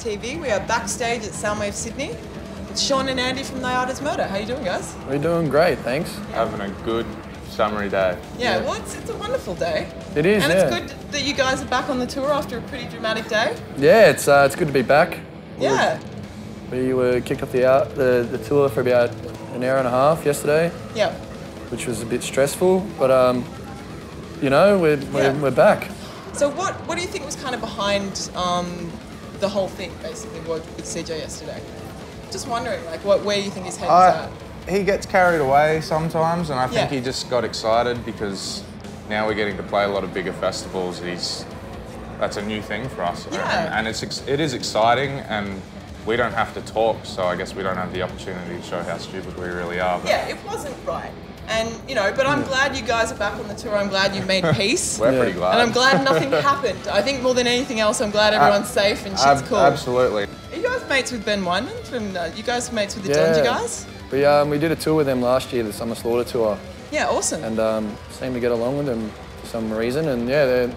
TV. We are backstage at Soundwave Sydney. It's Sean and Andy from Nyada's Murder. How you doing, guys? We're doing great, thanks. Having a good summery day. Yeah, well, it's a wonderful day. It is, and yeah. it's good that you guys are back on the tour after a pretty dramatic day. Yeah, it's good to be back. Yeah. We were kicked off the tour for about an hour and a half yesterday. Yeah. Which was a bit stressful, but you know, we're back. So what do you think was kind of behind the whole thing, basically, with CJ yesterday? Just wondering, like, where you think his head was at. He gets carried away sometimes, and I think he just got excited because now we're getting to play a lot of bigger festivals. That's a new thing for us, and it is exciting, and we don't have to talk, so I guess we don't have the opportunity to show how stupid we really are. But yeah, it wasn't right. And, you know, but I'm glad you guys are back on the tour. I'm glad you made peace. We're pretty glad. And I'm glad nothing happened. I think more than anything else, I'm glad everyone's safe and shit's cool. Absolutely. Are you guys mates with Ben Wyman? You guys mates with the Dillinger guys? We did a tour with them last year, the Summer Slaughter tour. Yeah, awesome. And seemed to get along with them for some reason. And yeah, they're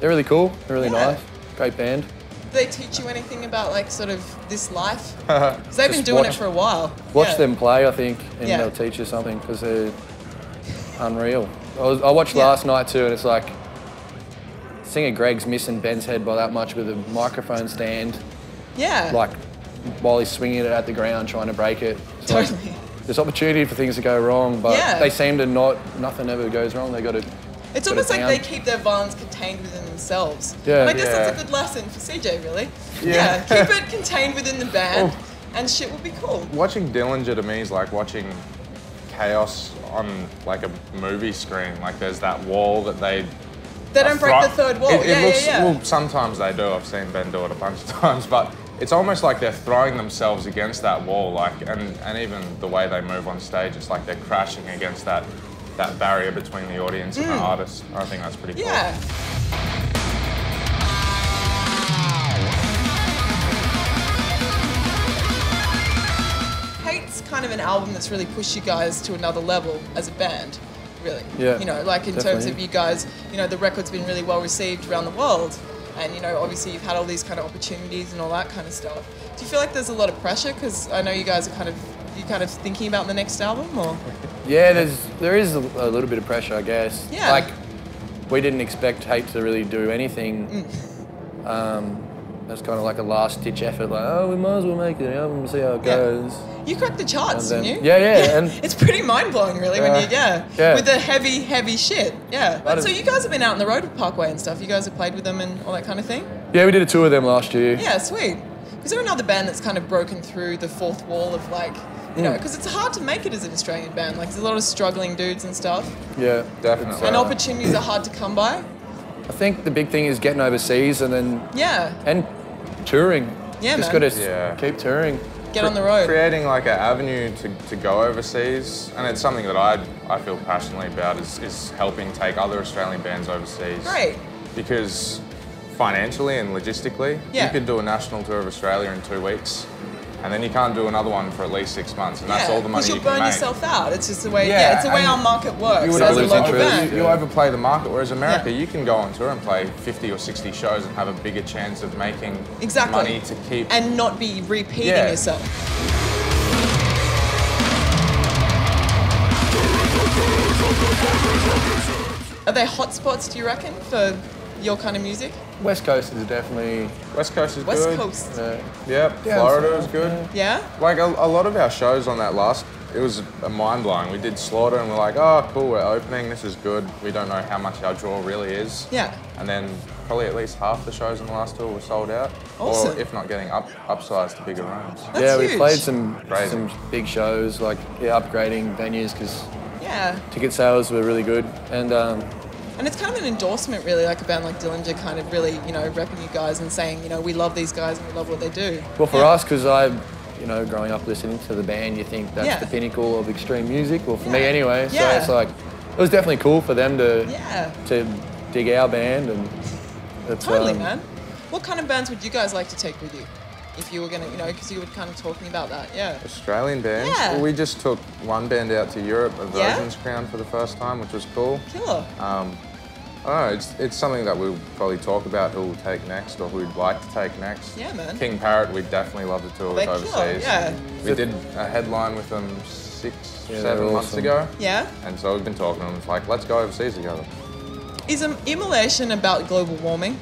really cool. They're really nice. Great band. Do they teach you anything about, like, sort of this life? Because they've been doing it for a while. Watch them play, I think, and they'll teach you something, because they're unreal. I watched last night too, and it's like, singer Greg's missing Ben's head by that much with a microphone stand. Yeah. Like, while he's swinging it at the ground, trying to break it. So totally. There's opportunity for things to go wrong, but they seem to nothing ever goes wrong. They got to. It's almost like they keep their violence contained within themselves. Yeah. And I guess that's a good lesson for CJ, really. Yeah. Keep it contained within the band, and shit will be cool. Watching Dillinger to me is like watching chaos on like a movie screen. Like there's that wall that they don't break the third wall. Well, sometimes they do. I've seen Ben do it a bunch of times, but it's almost like they're throwing themselves against that wall. Like, and even the way they move on stage, it's like they're crashing against that barrier between the audience and the artist. I think that's pretty cool. Yeah. Hate's kind of an album that's really pushed you guys to another level as a band, really. Yeah. You know, like in terms of you guys, you know, the record's been really well received around the world. And, you know, obviously you've had all these kind of opportunities and all that kind of stuff. Do you feel like there's a lot of pressure? Because I know you guys are kind of thinking about the next album, or? Yeah, there is a little bit of pressure, I guess. Yeah. Like, we didn't expect Hate to really do anything. That's kind of like a last-ditch effort, like, oh, we might as well make an album and see how it goes. You cracked the charts, didn't you? Yeah. And it's pretty mind-blowing, really, when you, with the heavy shit. Yeah. But so you guys have been out on the road with Parkway and stuff. You guys have played with them and all that kind of thing? Yeah, we did a tour with them last year. Yeah, sweet. Is there another band that's kind of broken through the fourth wall of, like, you know, because it's hard to make it as an Australian band. Like, there's a lot of struggling dudes and stuff. Yeah, definitely. And opportunities are hard to come by. I think the big thing is getting overseas and then... And touring. Yeah, Just got to keep touring. Get on the road. Creating, like, an avenue to go overseas. And it's something that I feel passionately about is helping take other Australian bands overseas. Great. Because financially and logistically, you could do a national tour of Australia in 2 weeks, and then you can't do another one for at least 6 months, and that's all the money you can make. Because you'll burn yourself out. It's just the way, it's the way our market works as a local band. You overplay the market, whereas America, you can go on tour and play 50 or 60 shows and have a bigger chance of making money to keep... And not be repeating yourself. Are there hotspots, do you reckon, for your kind of music? West Coast is definitely... West Coast is West good. Coast. Florida is good. Yeah? Like a lot of our shows on that last, it was mind-blowing. We did Slaughter and we're like, oh, cool, we're opening, this is good. We don't know how much our draw really is. Yeah. And then probably at least half the shows on the last tour were sold out. Awesome. Or if not getting upsized to bigger rooms. That's huge. We played some big shows, like upgrading venues, because ticket sales were really good. And it's kind of an endorsement, really, like a band like Dillinger kind of really, you know, repping you guys and saying, you know, we love these guys and we love what they do. Well, for us, because you know, growing up listening to the band, you think that's the pinnacle of extreme music. Well, for me anyway. So it's like, it was definitely cool for them to dig our band. And it's, totally, man. What kind of bands would you guys like to take with you? If you were going to, you know, because you were kind of talking about that, Australian bands? Yeah. Well, we just took one band out to Europe, a Virgin's Crown, for the first time, which was cool. Killer. I don't know, it's something that we'll probably talk about who we'll take next or who we'd like to take next. Yeah, man. King Parrot, we'd definitely love to tour with overseas. Yeah. We did a headline with them 6-7 months ago. Yeah. And so we've been talking to them. It's like, let's go overseas together. Is Immolation about global warming?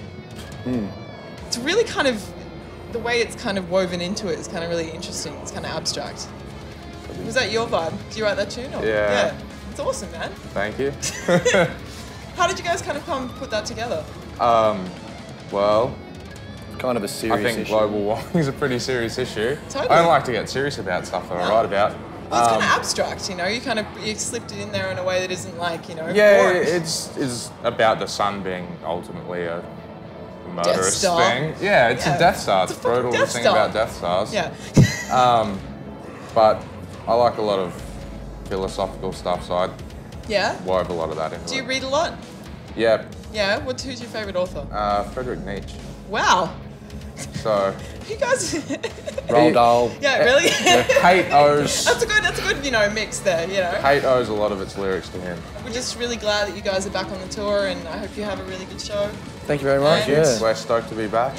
It's really kind of, the way it's kind of woven into it is kind of really interesting. It's kind of abstract. Was that your vibe? Did you write that tune? Or? Yeah. It's awesome, man. Thank you. How did you guys kind of come put that together? Well, kind of a serious issue. I think global warming is a pretty serious issue. Totally. I don't like to get serious about stuff that I write about. Well, it's kind of abstract, you know. You slipped it in there in a way that isn't like, you know. Yeah, boring. it's about the sun being ultimately a murderous thing. Yeah, it's a Death Star. It's brutal to think about Death Stars. Yeah. But I like a lot of philosophical stuff, so I wove a lot of that into it. Do you read a lot? Yeah. Yeah? Who's your favourite author? Friedrich Nietzsche. Wow. So. You guys. Roald Dahl. Yeah, really? Hate owes. That's a good, you know, mix there, you know. Hate owes a lot of its lyrics to him. We're just really glad that you guys are back on the tour, and I hope you have a really good show. Thank you very much. We're stoked to be back.